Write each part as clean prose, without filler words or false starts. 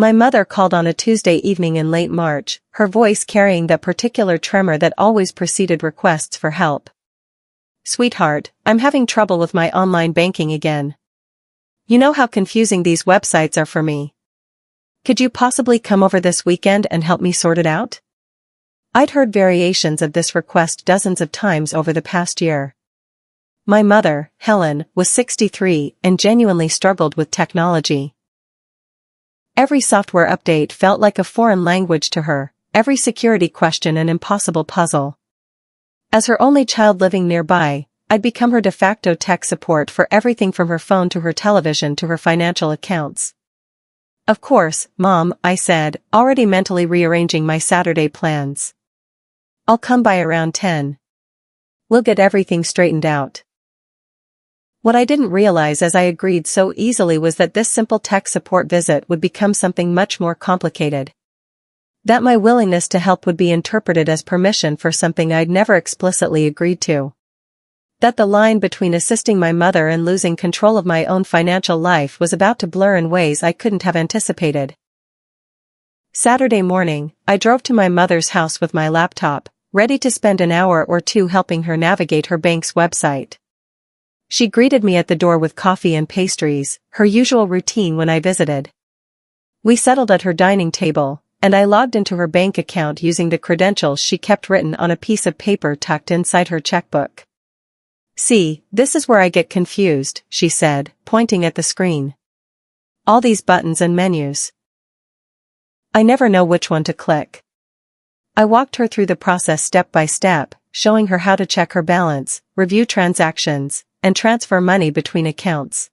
My mother called on a Tuesday evening in late March, her voice carrying that particular tremor that always preceded requests for help. "Sweetheart, I'm having trouble with my online banking again. You know how confusing these websites are for me. Could you possibly come over this weekend and help me sort it out?" I'd heard variations of this request dozens of times over the past year. My mother, Helen, was 63 and genuinely struggled with technology. Every software update felt like a foreign language to her, every security question an impossible puzzle. As her only child living nearby, I'd become her de facto tech support for everything from her phone to her television to her financial accounts. "Of course, Mom," I said, already mentally rearranging my Saturday plans. "I'll come by around 10. We'll get everything straightened out." What I didn't realize as I agreed so easily was that this simple tech support visit would become something much more complicated. That my willingness to help would be interpreted as permission for something I'd never explicitly agreed to. That the line between assisting my mother and losing control of my own financial life was about to blur in ways I couldn't have anticipated. Saturday morning, I drove to my mother's house with my laptop, ready to spend an hour or two helping her navigate her bank's website. She greeted me at the door with coffee and pastries, her usual routine when I visited. We settled at her dining table, and I logged into her bank account using the credentials she kept written on a piece of paper tucked inside her checkbook. "See, this is where I get confused," she said, pointing at the screen. "All these buttons and menus. I never know which one to click." I walked her through the process step by step, showing her how to check her balance, review transactions, and transfer money between accounts.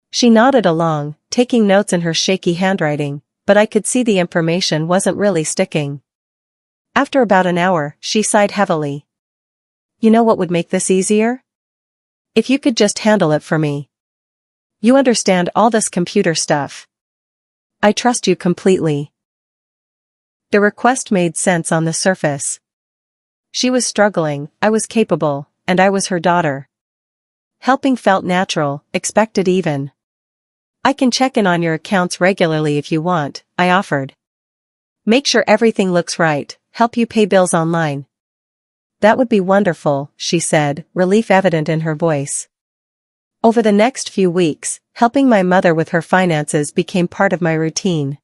She nodded along, taking notes in her shaky handwriting, but I could see the information wasn't really sticking. After about an hour, she sighed heavily. "You know what would make this easier? If you could just handle it for me. You understand all this computer stuff. I trust you completely." The request made sense on the surface. She was struggling, I was capable, and I was her daughter. Helping felt natural, expected even. "I can check in on your accounts regularly if you want," I offered. "Make sure everything looks right, help you pay bills online." "That would be wonderful," she said, relief evident in her voice. Over the next few weeks, helping my mother with her finances became part of my routine.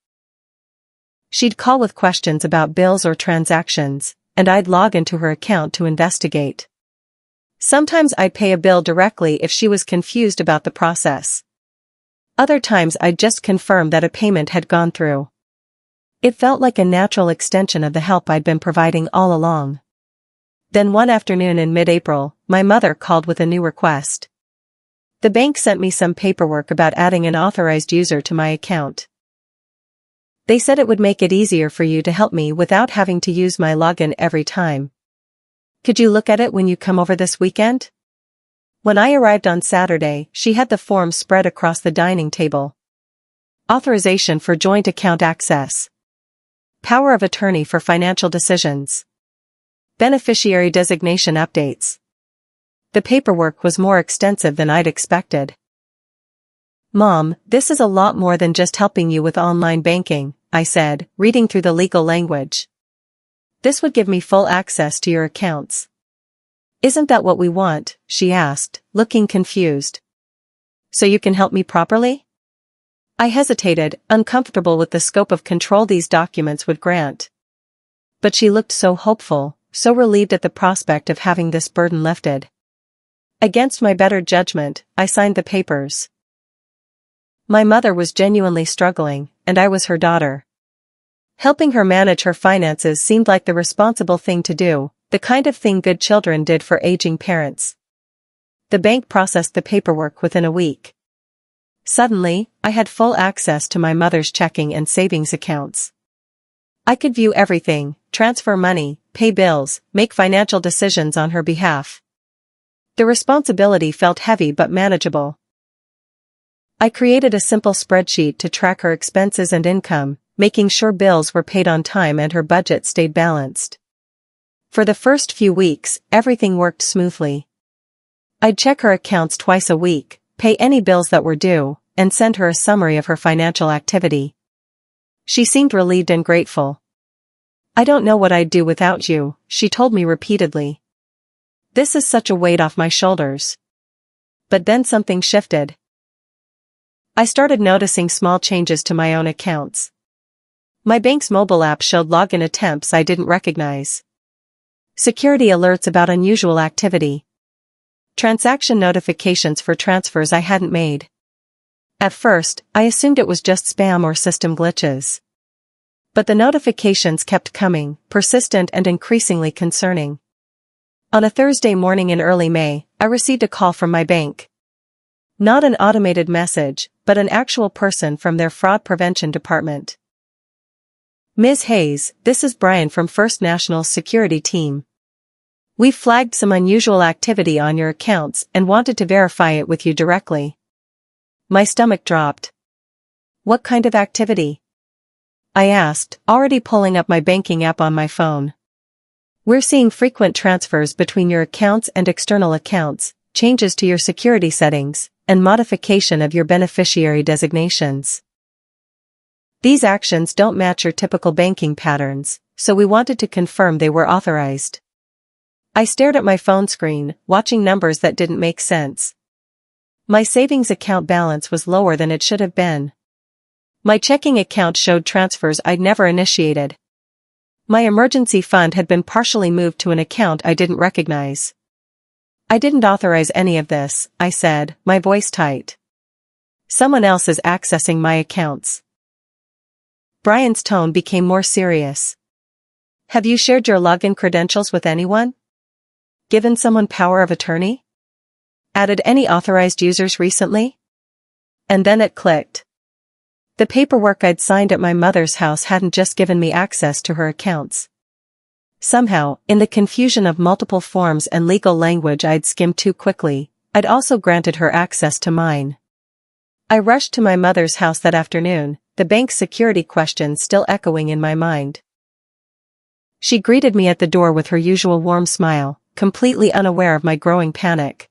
She'd call with questions about bills or transactions, and I'd log into her account to investigate. Sometimes I'd pay a bill directly if she was confused about the process. Other times I'd just confirm that a payment had gone through. It felt like a natural extension of the help I'd been providing all along. Then one afternoon in mid-April, my mother called with a new request. The bank sent me some paperwork about adding an authorized user to my account. They said it would make it easier for you to help me without having to use my login every time. Could you look at it when you come over this weekend? When I arrived on Saturday, she had the form spread across the dining table. Authorization for joint account access. Power of attorney for financial decisions. Beneficiary designation updates. The paperwork was more extensive than I'd expected. "Mom, this is a lot more than just helping you with online banking," I said, reading through the legal language. "This would give me full access to your accounts." "Isn't that what we want?" she asked, looking confused. "So you can help me properly?" I hesitated, uncomfortable with the scope of control these documents would grant. But she looked so hopeful, so relieved at the prospect of having this burden lifted. Against my better judgment, I signed the papers. My mother was genuinely struggling, and I was her daughter. Helping her manage her finances seemed like the responsible thing to do, the kind of thing good children did for aging parents. The bank processed the paperwork within a week. Suddenly, I had full access to my mother's checking and savings accounts. I could view everything, transfer money, pay bills, make financial decisions on her behalf. The responsibility felt heavy but manageable. I created a simple spreadsheet to track her expenses and income, making sure bills were paid on time and her budget stayed balanced. For the first few weeks, everything worked smoothly. I'd check her accounts twice a week, pay any bills that were due, and send her a summary of her financial activity. She seemed relieved and grateful. "I don't know what I'd do without you," she told me repeatedly. "This is such a weight off my shoulders." But then something shifted. I started noticing small changes to my own accounts. My bank's mobile app showed login attempts I didn't recognize. Security alerts about unusual activity. Transaction notifications for transfers I hadn't made. At first, I assumed it was just spam or system glitches. But the notifications kept coming, persistent and increasingly concerning. On a Thursday morning in early May, I received a call from my bank. Not an automated message, but an actual person from their fraud prevention department. "Ms. Hayes, this is Brian from First National's security team. We've flagged some unusual activity on your accounts and wanted to verify it with you directly." My stomach dropped. "What kind of activity?" I asked, already pulling up my banking app on my phone. "We're seeing frequent transfers between your accounts and external accounts, changes to your security settings, and modification of your beneficiary designations. These actions don't match your typical banking patterns, so we wanted to confirm they were authorized." I stared at my phone screen, watching numbers that didn't make sense. My savings account balance was lower than it should have been. My checking account showed transfers I'd never initiated. My emergency fund had been partially moved to an account I didn't recognize. "I didn't authorize any of this," I said, my voice tight. "Someone else is accessing my accounts." Brian's tone became more serious. "Have you shared your login credentials with anyone? Given someone power of attorney? Added any authorized users recently?" And then it clicked. The paperwork I'd signed at my mother's house hadn't just given me access to her accounts. Somehow, in the confusion of multiple forms and legal language I'd skimmed too quickly, I'd also granted her access to mine. I rushed to my mother's house that afternoon, the bank's security questions still echoing in my mind. She greeted me at the door with her usual warm smile, completely unaware of my growing panic.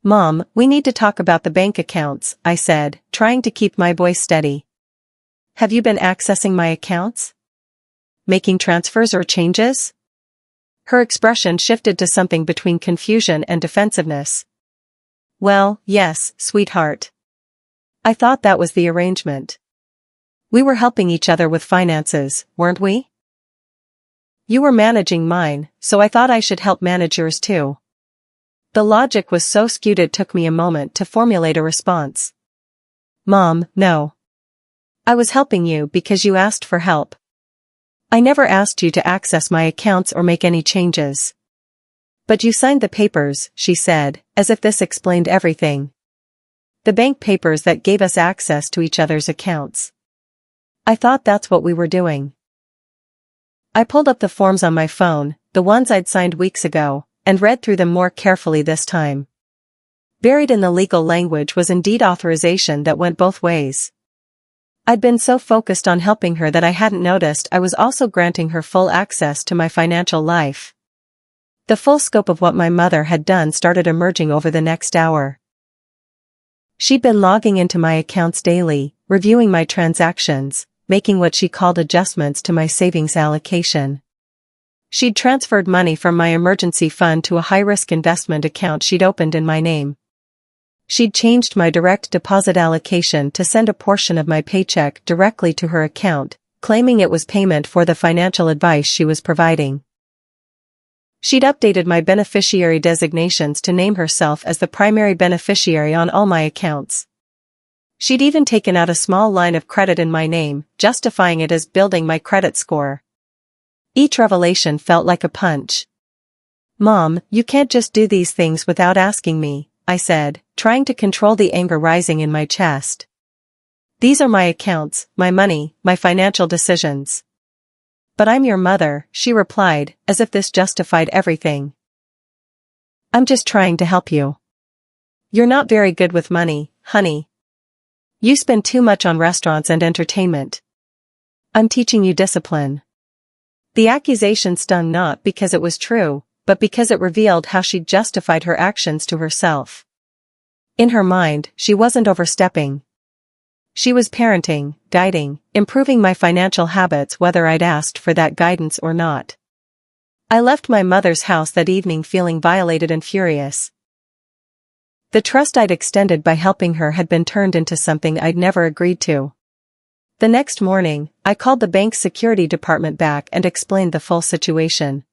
"Mom, we need to talk about the bank accounts," I said, trying to keep my voice steady. "Have you been accessing my accounts? Making transfers or changes?" Her expression shifted to something between confusion and defensiveness. "Well, yes, sweetheart. I thought that was the arrangement. We were helping each other with finances, weren't we? You were managing mine, so I thought I should help manage yours too." The logic was so skewed it took me a moment to formulate a response. "Mom, no. I was helping you because you asked for help. I never asked you to access my accounts or make any changes." "But you signed the papers," she said, as if this explained everything. "The bank papers that gave us access to each other's accounts. I thought that's what we were doing." I pulled up the forms on my phone, the ones I'd signed weeks ago, and read through them more carefully this time. Buried in the legal language was indeed authorization that went both ways. I'd been so focused on helping her that I hadn't noticed I was also granting her full access to my financial life. The full scope of what my mother had done started emerging over the next hour. She'd been logging into my accounts daily, reviewing my transactions, making what she called adjustments to my savings allocation. She'd transferred money from my emergency fund to a high-risk investment account she'd opened in my name. She'd changed my direct deposit allocation to send a portion of my paycheck directly to her account, claiming it was payment for the financial advice she was providing. She'd updated my beneficiary designations to name herself as the primary beneficiary on all my accounts. She'd even taken out a small line of credit in my name, justifying it as building my credit score. Each revelation felt like a punch. "Mom, you can't just do these things without asking me," I said, trying to control the anger rising in my chest. "These are my accounts, my money, my financial decisions." "But I'm your mother," she replied, as if this justified everything. "I'm just trying to help you. You're not very good with money, honey. You spend too much on restaurants and entertainment. I'm teaching you discipline." The accusation stung not because it was true, but because it revealed how she'd justified her actions to herself. In her mind, she wasn't overstepping. She was parenting, guiding, improving my financial habits whether I'd asked for that guidance or not. I left my mother's house that evening feeling violated and furious. The trust I'd extended by helping her had been turned into something I'd never agreed to. The next morning, I called the bank's security department back and explained the full situation.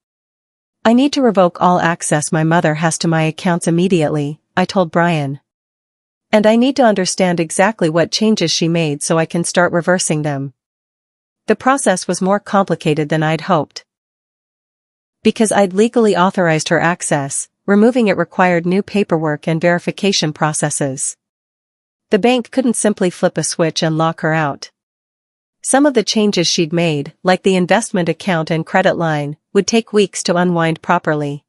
I need to revoke all access my mother has to my accounts immediately, I told Brian. And I need to understand exactly what changes she made so I can start reversing them. The process was more complicated than I'd hoped. Because I'd legally authorized her access, removing it required new paperwork and verification processes. The bank couldn't simply flip a switch and lock her out. Some of the changes she'd made, like the investment account and credit line, would take weeks to unwind properly.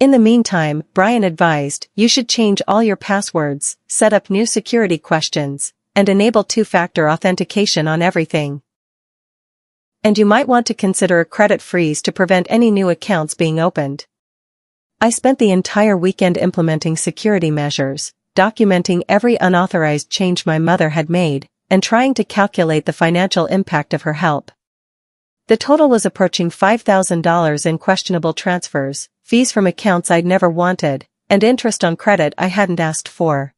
In the meantime, Brian advised, you should change all your passwords, set up new security questions, and enable two-factor authentication on everything. And you might want to consider a credit freeze to prevent any new accounts being opened. I spent the entire weekend implementing security measures, documenting every unauthorized change my mother had made, and trying to calculate the financial impact of her help. The total was approaching $5,000 in questionable transfers, fees from accounts I'd never wanted, and interest on credit I hadn't asked for.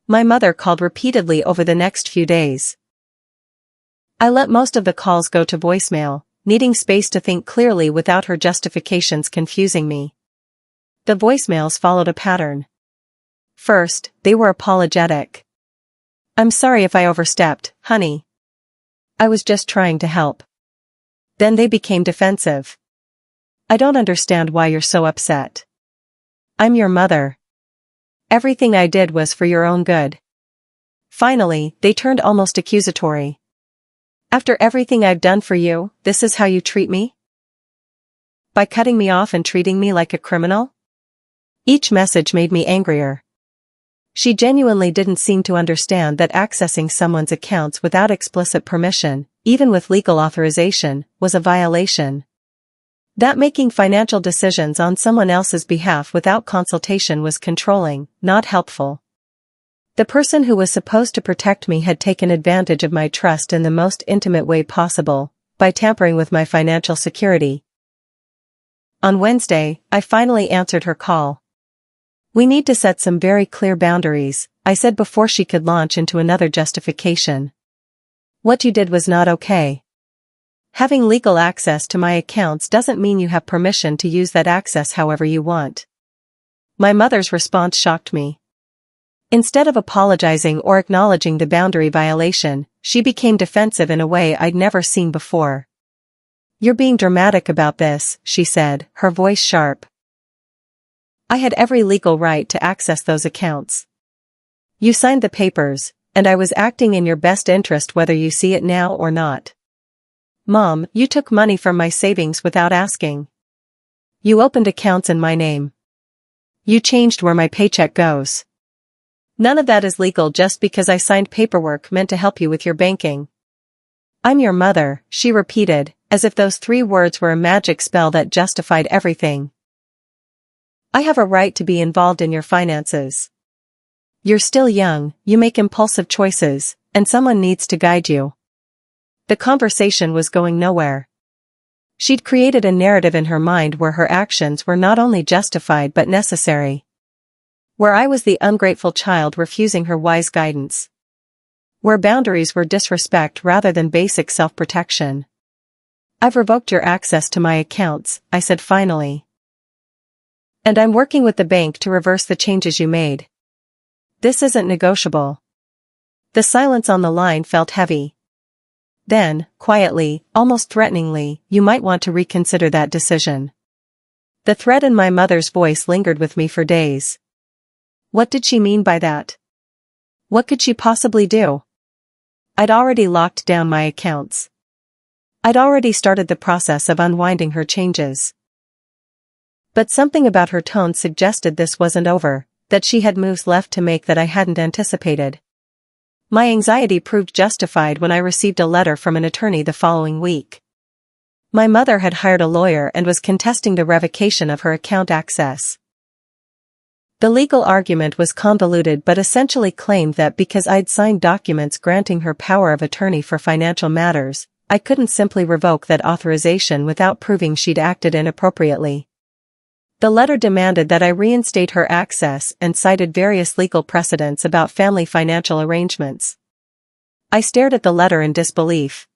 My mother called repeatedly over the next few days. I let most of the calls go to voicemail, needing space to think clearly without her justifications confusing me. The voicemails followed a pattern. First, they were apologetic. I'm sorry if I overstepped, honey. I was just trying to help. Then they became defensive. I don't understand why you're so upset. I'm your mother. Everything I did was for your own good. Finally, they turned almost accusatory. After everything I've done for you, this is how you treat me? By cutting me off and treating me like a criminal? Each message made me angrier. She genuinely didn't seem to understand that accessing someone's accounts without explicit permission, even with legal authorization, was a violation. That making financial decisions on someone else's behalf without consultation was controlling, not helpful. The person who was supposed to protect me had taken advantage of my trust in the most intimate way possible, by tampering with my financial security. On Wednesday, I finally answered her call. We need to set some very clear boundaries, I said before she could launch into another justification. What you did was not okay. Having legal access to my accounts doesn't mean you have permission to use that access however you want. My mother's response shocked me. Instead of apologizing or acknowledging the boundary violation, she became defensive in a way I'd never seen before. You're being dramatic about this, she said, her voice sharp. I had every legal right to access those accounts. You signed the papers, and I was acting in your best interest whether you see it now or not. Mom, you took money from my savings without asking. You opened accounts in my name. You changed where my paycheck goes. None of that is legal just because I signed paperwork meant to help you with your banking. I'm your mother, she repeated, as if those 3 words were a magic spell that justified everything. I have a right to be involved in your finances. You're still young, you make impulsive choices, and someone needs to guide you. The conversation was going nowhere. She'd created a narrative in her mind where her actions were not only justified but necessary. Where I was the ungrateful child refusing her wise guidance. Where boundaries were disrespect rather than basic self-protection. I've revoked your access to my accounts, I said finally. And I'm working with the bank to reverse the changes you made. This isn't negotiable. The silence on the line felt heavy. Then, quietly, almost threateningly, you might want to reconsider that decision. The threat in my mother's voice lingered with me for days. What did she mean by that? What could she possibly do? I'd already locked down my accounts. I'd already started the process of unwinding her changes. But something about her tone suggested this wasn't over, that she had moves left to make that I hadn't anticipated. My anxiety proved justified when I received a letter from an attorney the following week. My mother had hired a lawyer and was contesting the revocation of her account access. The legal argument was convoluted but essentially claimed that because I'd signed documents granting her power of attorney for financial matters, I couldn't simply revoke that authorization without proving she'd acted inappropriately. The letter demanded that I reinstate her access and cited various legal precedents about family financial arrangements. I stared at the letter in disbelief.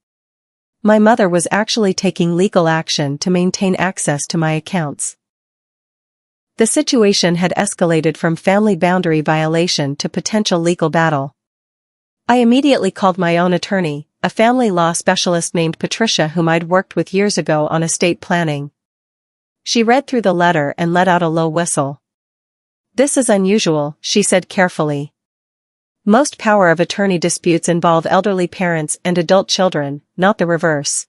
My mother was actually taking legal action to maintain access to my accounts. The situation had escalated from family boundary violation to potential legal battle. I immediately called my own attorney, a family law specialist named Patricia whom I'd worked with years ago on estate planning. She read through the letter and let out a low whistle. "This is unusual," she said carefully. "Most power of attorney disputes involve elderly parents and adult children, not the reverse.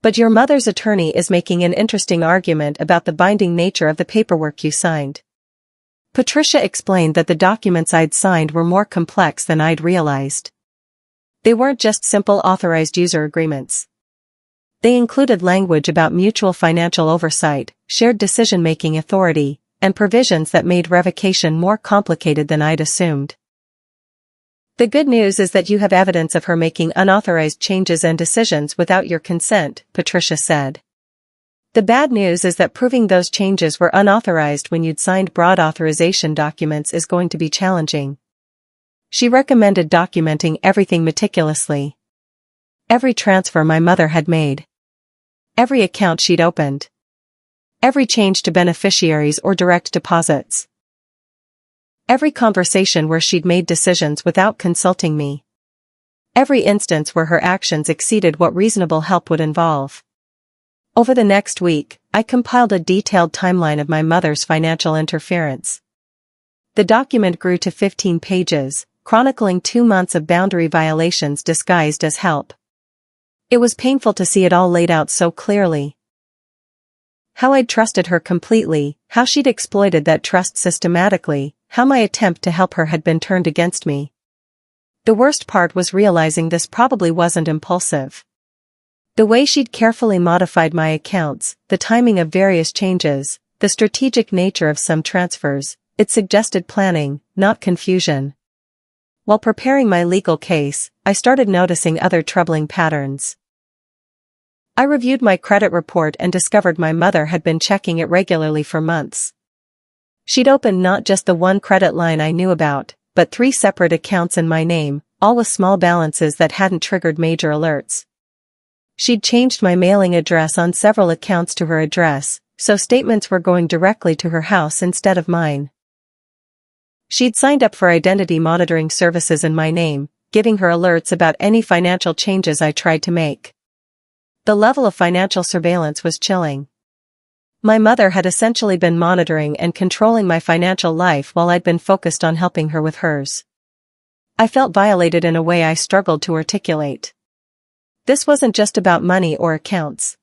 But your mother's attorney is making an interesting argument about the binding nature of the paperwork you signed." Patricia explained that the documents I'd signed were more complex than I'd realized. They weren't just simple authorized user agreements. They included language about mutual financial oversight, shared decision-making authority, and provisions that made revocation more complicated than I'd assumed. "The good news is that you have evidence of her making unauthorized changes and decisions without your consent," Patricia said. "The bad news is that proving those changes were unauthorized when you'd signed broad authorization documents is going to be challenging." She recommended documenting everything meticulously. Every transfer my mother had made. Every account she'd opened. Every change to beneficiaries or direct deposits. Every conversation where she'd made decisions without consulting me. Every instance where her actions exceeded what reasonable help would involve. Over the next week, I compiled a detailed timeline of my mother's financial interference. The document grew to 15 pages, chronicling 2 months of boundary violations disguised as help. It was painful to see it all laid out so clearly. How I'd trusted her completely, how she'd exploited that trust systematically, how my attempt to help her had been turned against me. The worst part was realizing this probably wasn't impulsive. The way she'd carefully modified my accounts, the timing of various changes, the strategic nature of some transfers, it suggested planning, not confusion. While preparing my legal case, I started noticing other troubling patterns. I reviewed my credit report and discovered my mother had been checking it regularly for months. She'd opened not just the one credit line I knew about, but 3 separate accounts in my name, all with small balances that hadn't triggered major alerts. She'd changed my mailing address on several accounts to her address, so statements were going directly to her house instead of mine. She'd signed up for identity monitoring services in my name, giving her alerts about any financial changes I tried to make. The level of financial surveillance was chilling. My mother had essentially been monitoring and controlling my financial life while I'd been focused on helping her with hers. I felt violated in a way I struggled to articulate. This wasn't just about money or accounts.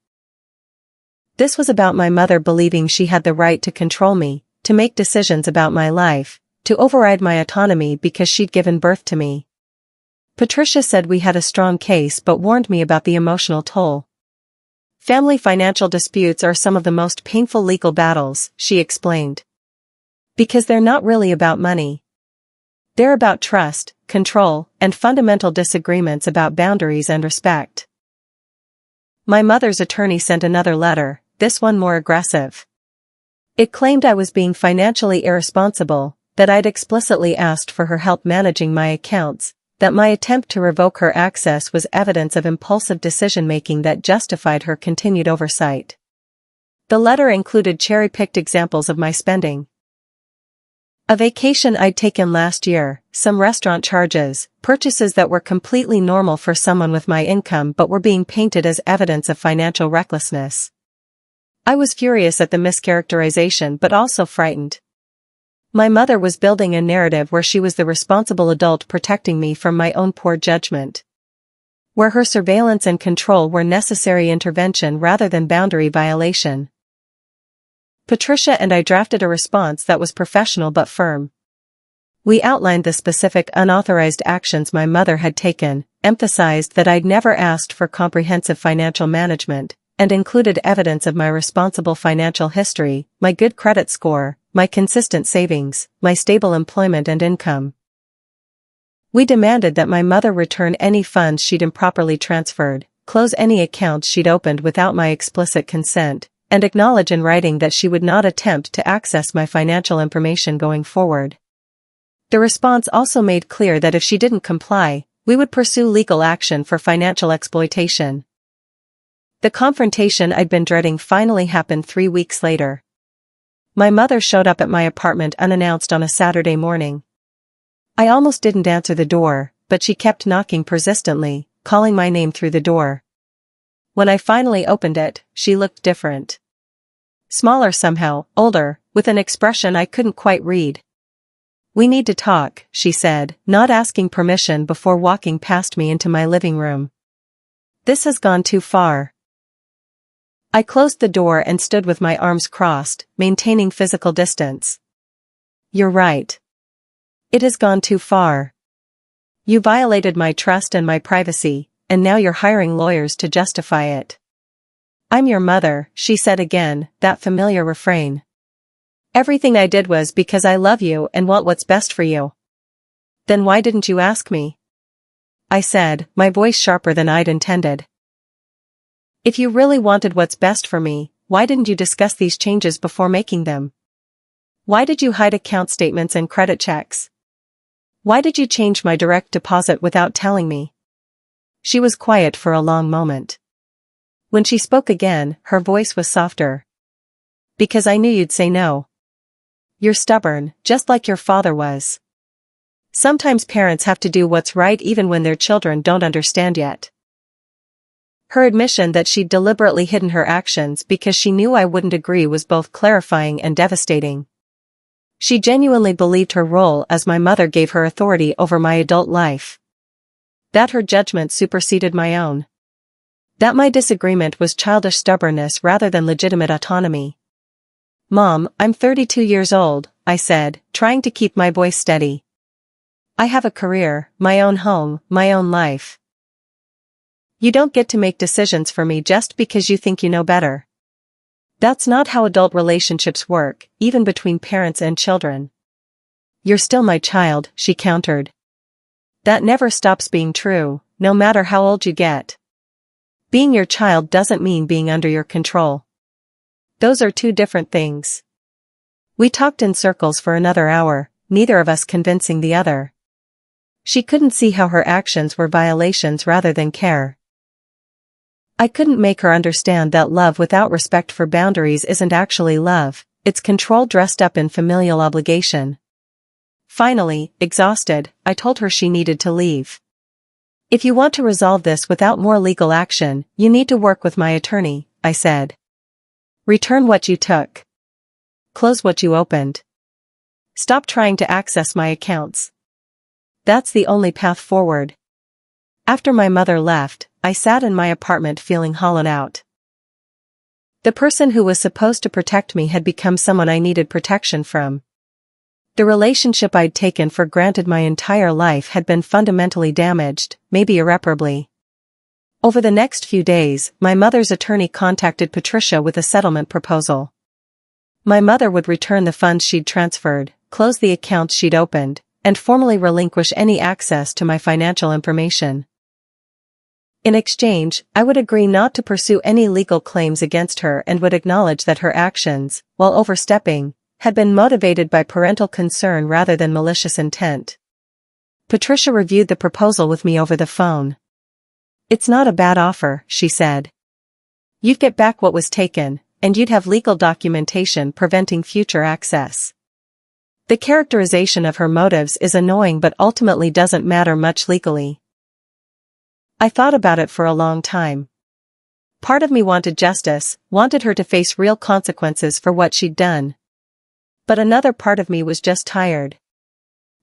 This was about my mother believing she had the right to control me, to make decisions about my life, to override my autonomy because she'd given birth to me. Patricia said we had a strong case but warned me about the emotional toll. "Family financial disputes are some of the most painful legal battles," she explained. "Because they're not really about money. They're about trust, control, and fundamental disagreements about boundaries and respect." My mother's attorney sent another letter, this one more aggressive. It claimed I was being financially irresponsible, that I'd explicitly asked for her help managing my accounts, that my attempt to revoke her access was evidence of impulsive decision-making that justified her continued oversight. The letter included cherry-picked examples of my spending. A vacation I'd taken last year, some restaurant charges, purchases that were completely normal for someone with my income but were being painted as evidence of financial recklessness. I was furious at the mischaracterization but also frightened. My mother was building a narrative where she was the responsible adult protecting me from my own poor judgment. Where her surveillance and control were necessary intervention rather than boundary violation. Patricia and I drafted a response that was professional but firm. We outlined the specific unauthorized actions my mother had taken, emphasized that I'd never asked for comprehensive financial management, and included evidence of my responsible financial history, my good credit score, my consistent savings, my stable employment and income. We demanded that my mother return any funds she'd improperly transferred, close any accounts she'd opened without my explicit consent, and acknowledge in writing that she would not attempt to access my financial information going forward. The response also made clear that if she didn't comply, we would pursue legal action for financial exploitation. The confrontation I'd been dreading finally happened 3 weeks later. My mother showed up at my apartment unannounced on a Saturday morning. I almost didn't answer the door, but she kept knocking persistently, calling my name through the door. When I finally opened it, she looked different. Smaller somehow, older, with an expression I couldn't quite read. "We need to talk," she said, not asking permission before walking past me into my living room. "This has gone too far." I closed the door and stood with my arms crossed, maintaining physical distance. "You're right. It has gone too far. You violated my trust and my privacy, and now you're hiring lawyers to justify it." "I'm your mother," she said again, that familiar refrain. "Everything I did was because I love you and want what's best for you." "Then why didn't you ask me?" I said, my voice sharper than I'd intended. "If you really wanted what's best for me, why didn't you discuss these changes before making them? Why did you hide account statements and credit checks? Why did you change my direct deposit without telling me?" She was quiet for a long moment. When she spoke again, her voice was softer. "Because I knew you'd say no. You're stubborn, just like your father was. Sometimes parents have to do what's right even when their children don't understand yet." Her admission that she'd deliberately hidden her actions because she knew I wouldn't agree was both clarifying and devastating. She genuinely believed her role as my mother gave her authority over my adult life. That her judgment superseded my own. That my disagreement was childish stubbornness rather than legitimate autonomy. "Mom, I'm 32 years old," I said, trying to keep my voice steady. "I have a career, my own home, my own life. You don't get to make decisions for me just because you think you know better. That's not how adult relationships work, even between parents and children." "You're still my child," she countered. "That never stops being true, no matter how old you get. Being your child doesn't mean being under your control. Those are two different things." We talked in circles for another hour, neither of us convincing the other. She couldn't see how her actions were violations rather than care. I couldn't make her understand that love without respect for boundaries isn't actually love, it's control dressed up in familial obligation. Finally, exhausted, I told her she needed to leave. "If you want to resolve this without more legal action, you need to work with my attorney," I said. "Return what you took. Close what you opened. Stop trying to access my accounts. That's the only path forward." After my mother left, I sat in my apartment feeling hollowed out. The person who was supposed to protect me had become someone I needed protection from. The relationship I'd taken for granted my entire life had been fundamentally damaged, maybe irreparably. Over the next few days, my mother's attorney contacted Patricia with a settlement proposal. My mother would return the funds she'd transferred, close the accounts she'd opened, and formally relinquish any access to my financial information. In exchange, I would agree not to pursue any legal claims against her and would acknowledge that her actions, while overstepping, had been motivated by parental concern rather than malicious intent. Patricia reviewed the proposal with me over the phone. "It's not a bad offer," she said. "You'd get back what was taken, and you'd have legal documentation preventing future access." The characterization of her motives is annoying but ultimately doesn't matter much legally. I thought about it for a long time. Part of me wanted justice, wanted her to face real consequences for what she'd done. But another part of me was just tired.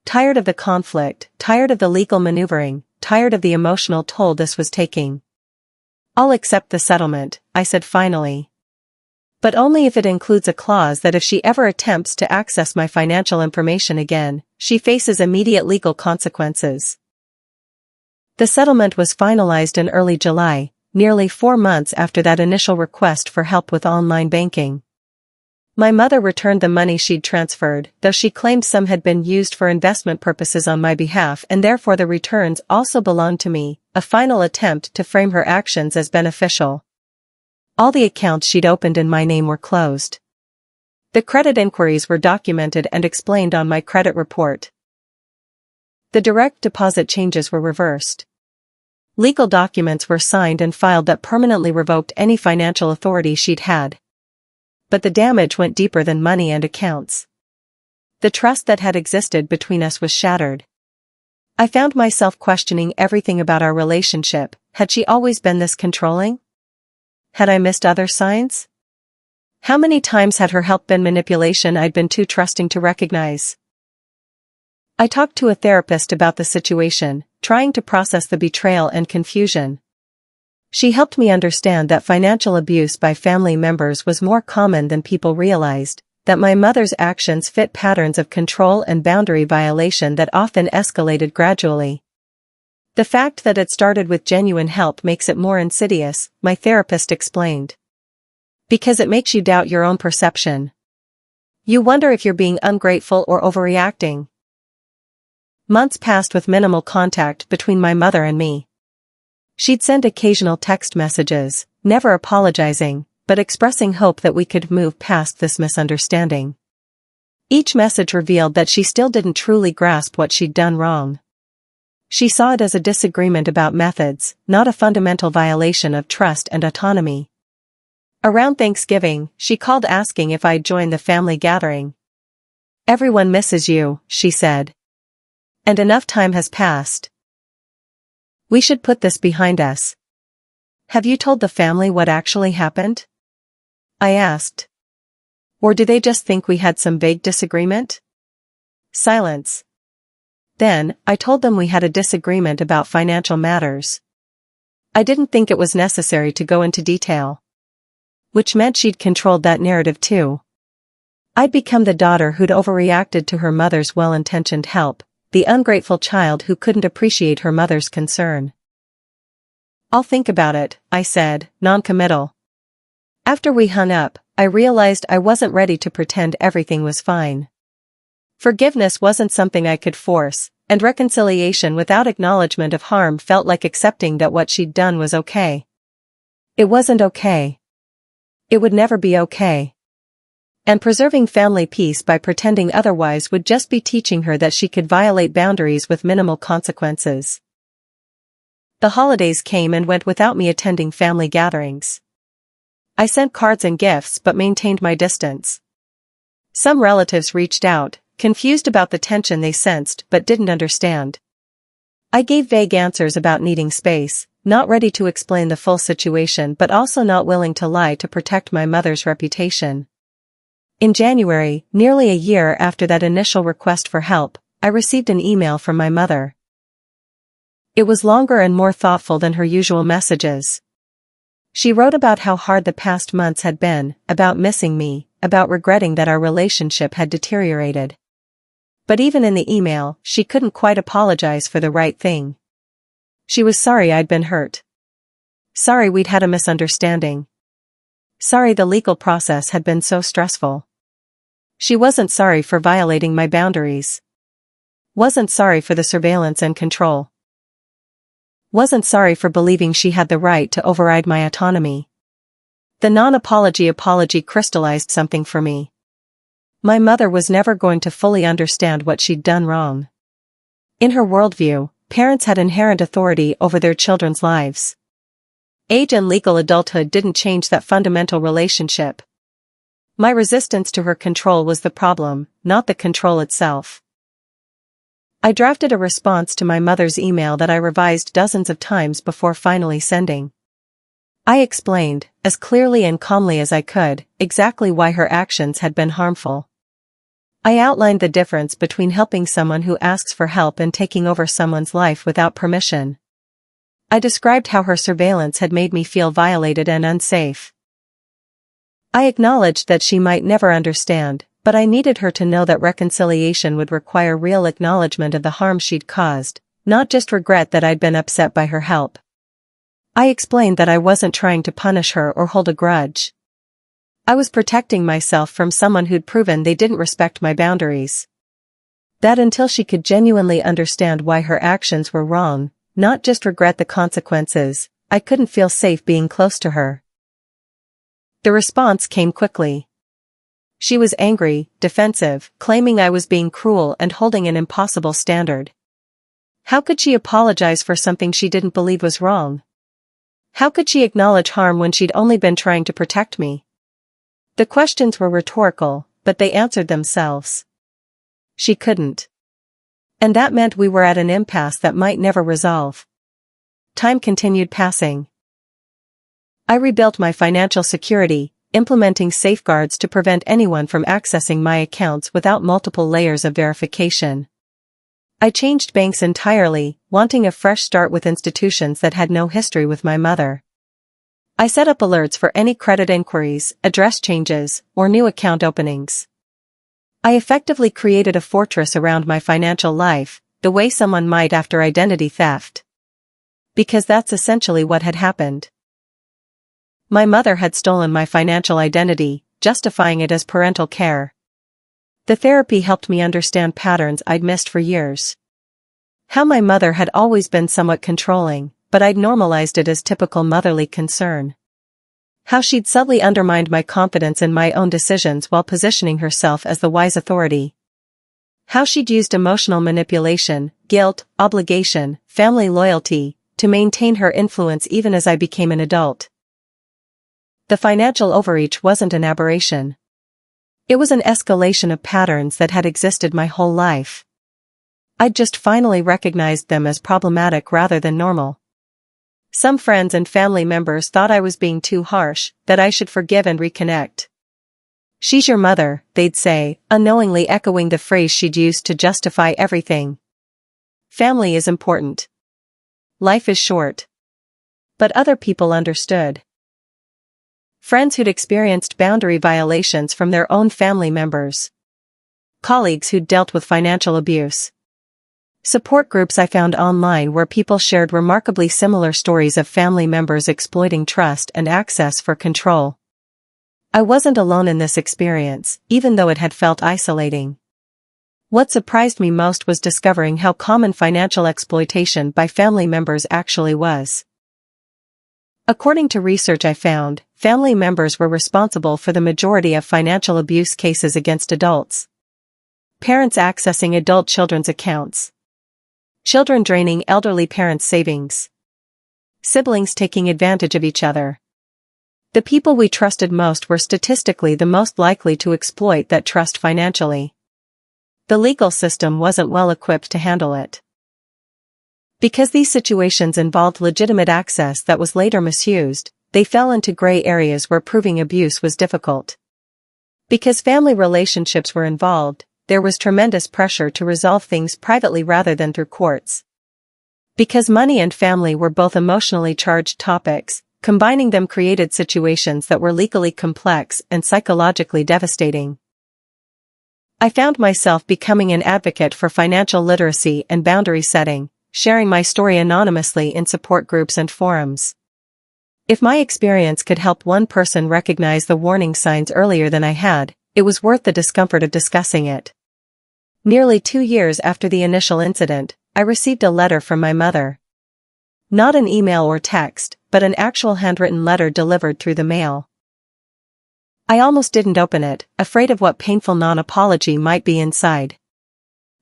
Tired of the conflict, tired of the legal maneuvering, tired of the emotional toll this was taking. "I'll accept the settlement," I said finally. "But only if it includes a clause that if she ever attempts to access my financial information again, she faces immediate legal consequences." The settlement was finalized in early July, nearly 4 months after that initial request for help with online banking. My mother returned the money she'd transferred, though she claimed some had been used for investment purposes on my behalf and therefore the returns also belonged to me, a final attempt to frame her actions as beneficial. All the accounts she'd opened in my name were closed. The credit inquiries were documented and explained on my credit report. The direct deposit changes were reversed. Legal documents were signed and filed that permanently revoked any financial authority she'd had. But the damage went deeper than money and accounts. The trust that had existed between us was shattered. I found myself questioning everything about our relationship. Had she always been this controlling? Had I missed other signs? How many times had her help been manipulation I'd been too trusting to recognize? I talked to a therapist about the situation, trying to process the betrayal and confusion. She helped me understand that financial abuse by family members was more common than people realized, that my mother's actions fit patterns of control and boundary violation that often escalated gradually. The fact that it started with genuine help makes it more insidious, my therapist explained. Because it makes you doubt your own perception. You wonder if you're being ungrateful or overreacting. Months passed with minimal contact between my mother and me. She'd send occasional text messages, never apologizing, but expressing hope that we could move past this misunderstanding. Each message revealed that she still didn't truly grasp what she'd done wrong. She saw it as a disagreement about methods, not a fundamental violation of trust and autonomy. Around Thanksgiving, she called asking if I'd join the family gathering. "Everyone misses you," she said. "And enough time has passed. We should put this behind us." "Have you told the family what actually happened?" I asked. "Or do they just think we had some vague disagreement?" Silence. Then, I told them we had a disagreement about financial matters. I didn't think it was necessary to go into detail. Which meant she'd controlled that narrative too. I'd become the daughter who'd overreacted to her mother's well-intentioned help, the ungrateful child who couldn't appreciate her mother's concern. "I'll think about it," I said, non-committal. After we hung up, I realized I wasn't ready to pretend everything was fine. Forgiveness wasn't something I could force, and reconciliation without acknowledgement of harm felt like accepting that what she'd done was okay. It wasn't okay. It would never be okay. And preserving family peace by pretending otherwise would just be teaching her that she could violate boundaries with minimal consequences. The holidays came and went without me attending family gatherings. I sent cards and gifts but maintained my distance. Some relatives reached out, confused about the tension they sensed but didn't understand. I gave vague answers about needing space, not ready to explain the full situation but also not willing to lie to protect my mother's reputation. In January, nearly a year after that initial request for help, I received an email from my mother. It was longer and more thoughtful than her usual messages. She wrote about how hard the past months had been, about missing me, about regretting that our relationship had deteriorated. But even in the email, she couldn't quite apologize for the right thing. She was sorry I'd been hurt. Sorry we'd had a misunderstanding. Sorry the legal process had been so stressful. She wasn't sorry for violating my boundaries. Wasn't sorry for the surveillance and control. Wasn't sorry for believing she had the right to override my autonomy. The non-apology apology crystallized something for me. My mother was never going to fully understand what she'd done wrong. In her worldview, parents had inherent authority over their children's lives. Age and legal adulthood didn't change that fundamental relationship. My resistance to her control was the problem, not the control itself. I drafted a response to my mother's email that I revised dozens of times before finally sending. I explained, as clearly and calmly as I could, exactly why her actions had been harmful. I outlined the difference between helping someone who asks for help and taking over someone's life without permission. I described how her surveillance had made me feel violated and unsafe. I acknowledged that she might never understand, but I needed her to know that reconciliation would require real acknowledgement of the harm she'd caused, not just regret that I'd been upset by her help. I explained that I wasn't trying to punish her or hold a grudge. I was protecting myself from someone who'd proven they didn't respect my boundaries. That until she could genuinely understand why her actions were wrong, not just regret the consequences, I couldn't feel safe being close to her. The response came quickly. She was angry, defensive, claiming I was being cruel and holding an impossible standard. How could she apologize for something she didn't believe was wrong? How could she acknowledge harm when she'd only been trying to protect me? The questions were rhetorical, but they answered themselves. She couldn't. And that meant we were at an impasse that might never resolve. Time continued passing. I rebuilt my financial security, implementing safeguards to prevent anyone from accessing my accounts without multiple layers of verification. I changed banks entirely, wanting a fresh start with institutions that had no history with my mother. I set up alerts for any credit inquiries, address changes, or new account openings. I effectively created a fortress around my financial life, the way someone might after identity theft. Because that's essentially what had happened. My mother had stolen my financial identity, justifying it as parental care. The therapy helped me understand patterns I'd missed for years. How my mother had always been somewhat controlling, but I'd normalized it as typical motherly concern. How she'd subtly undermined my confidence in my own decisions while positioning herself as the wise authority. How she'd used emotional manipulation, guilt, obligation, family loyalty, to maintain her influence even as I became an adult. The financial overreach wasn't an aberration. It was an escalation of patterns that had existed my whole life. I'd just finally recognized them as problematic rather than normal. Some friends and family members thought I was being too harsh, that I should forgive and reconnect. "She's your mother," they'd say, unknowingly echoing the phrase she'd used to justify everything. Family is important. Life is short. But other people understood. Friends who'd experienced boundary violations from their own family members. Colleagues who'd dealt with financial abuse. Support groups I found online where people shared remarkably similar stories of family members exploiting trust and access for control. I wasn't alone in this experience, even though it had felt isolating. What surprised me most was discovering how common financial exploitation by family members actually was. According to research I found, family members were responsible for the majority of financial abuse cases against adults. Parents accessing adult children's accounts. Children draining elderly parents' savings. Siblings taking advantage of each other. The people we trusted most were statistically the most likely to exploit that trust financially. The legal system wasn't well equipped to handle it. Because these situations involved legitimate access that was later misused, they fell into gray areas where proving abuse was difficult. Because family relationships were involved, there was tremendous pressure to resolve things privately rather than through courts. Because money and family were both emotionally charged topics, combining them created situations that were legally complex and psychologically devastating. I found myself becoming an advocate for financial literacy and boundary setting, sharing my story anonymously in support groups and forums. If my experience could help one person recognize the warning signs earlier than I had, it was worth the discomfort of discussing it. Nearly 2 years after the initial incident, I received a letter from my mother. Not an email or text, but an actual handwritten letter delivered through the mail. I almost didn't open it, afraid of what painful non-apology might be inside.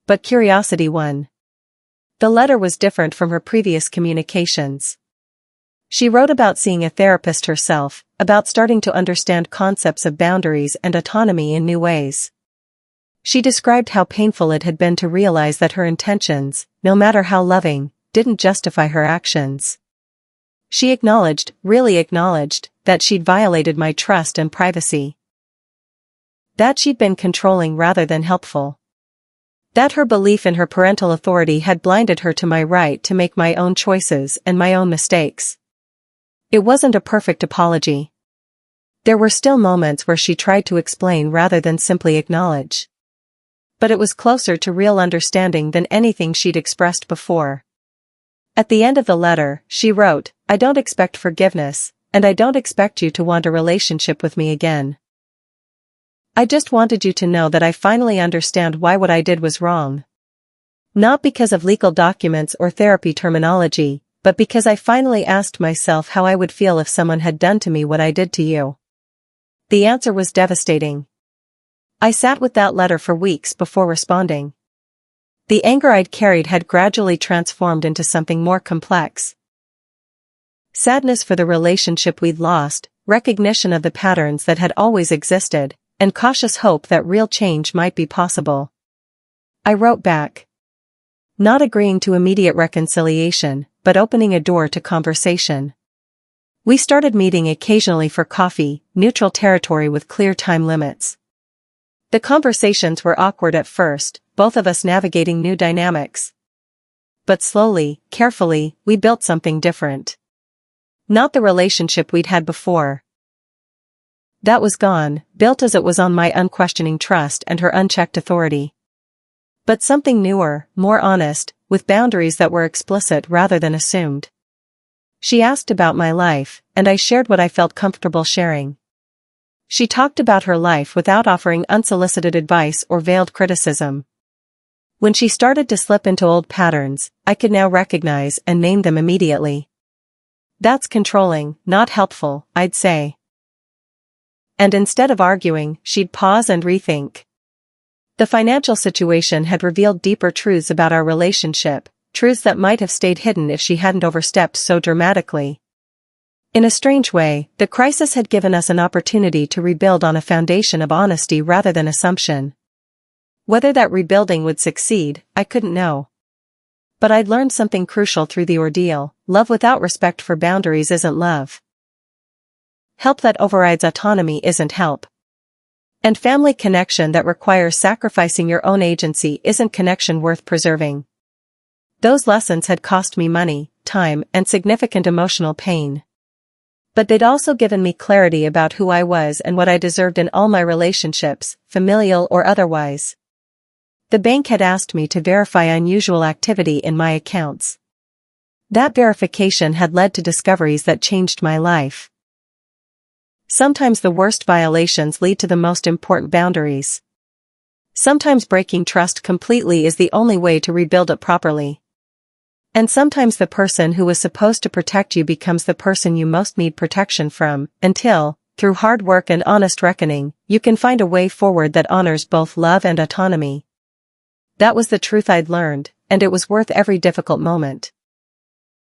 But curiosity won. The letter was different from her previous communications. She wrote about seeing a therapist herself, about starting to understand concepts of boundaries and autonomy in new ways. She described how painful it had been to realize that her intentions, no matter how loving, didn't justify her actions. She really acknowledged, that she'd violated my trust and privacy. That she'd been controlling rather than helpful. That her belief in her parental authority had blinded her to my right to make my own choices and my own mistakes. It wasn't a perfect apology. There were still moments where she tried to explain rather than simply acknowledge. But it was closer to real understanding than anything she'd expressed before. At the end of the letter, she wrote, "I don't expect forgiveness, and I don't expect you to want a relationship with me again. I just wanted you to know that I finally understand why what I did was wrong. Not because of legal documents or therapy terminology, but because I finally asked myself how I would feel if someone had done to me what I did to you. The answer was devastating. I sat with that letter for weeks before responding. The anger I'd carried had gradually transformed into something more complex. Sadness for the relationship we'd lost, recognition of the patterns that had always existed, and cautious hope that real change might be possible. I wrote back. Not agreeing to immediate reconciliation, but opening a door to conversation. We started meeting occasionally for coffee, neutral territory with clear time limits. The conversations were awkward at first, both of us navigating new dynamics. But slowly, carefully, we built something different. Not the relationship we'd had before. That was gone, built as it was on my unquestioning trust and her unchecked authority. But something newer, more honest, with boundaries that were explicit rather than assumed. She asked about my life, and I shared what I felt comfortable sharing. She talked about her life without offering unsolicited advice or veiled criticism. When she started to slip into old patterns, I could now recognize and name them immediately. That's controlling, not helpful, I'd say. And instead of arguing, she'd pause and rethink. The financial situation had revealed deeper truths about our relationship, truths that might have stayed hidden if she hadn't overstepped so dramatically. In a strange way, the crisis had given us an opportunity to rebuild on a foundation of honesty rather than assumption. Whether that rebuilding would succeed, I couldn't know. But I'd learned something crucial through the ordeal: love without respect for boundaries isn't love. Help that overrides autonomy isn't help. And family connection that requires sacrificing your own agency isn't connection worth preserving. Those lessons had cost me money, time, and significant emotional pain. But they'd also given me clarity about who I was and what I deserved in all my relationships, familial or otherwise. The bank had asked me to verify unusual activity in my accounts. That verification had led to discoveries that changed my life. Sometimes the worst violations lead to the most important boundaries. Sometimes breaking trust completely is the only way to rebuild it properly. And sometimes the person who was supposed to protect you becomes the person you most need protection from, until, through hard work and honest reckoning, you can find a way forward that honors both love and autonomy. That was the truth I'd learned, and it was worth every difficult moment.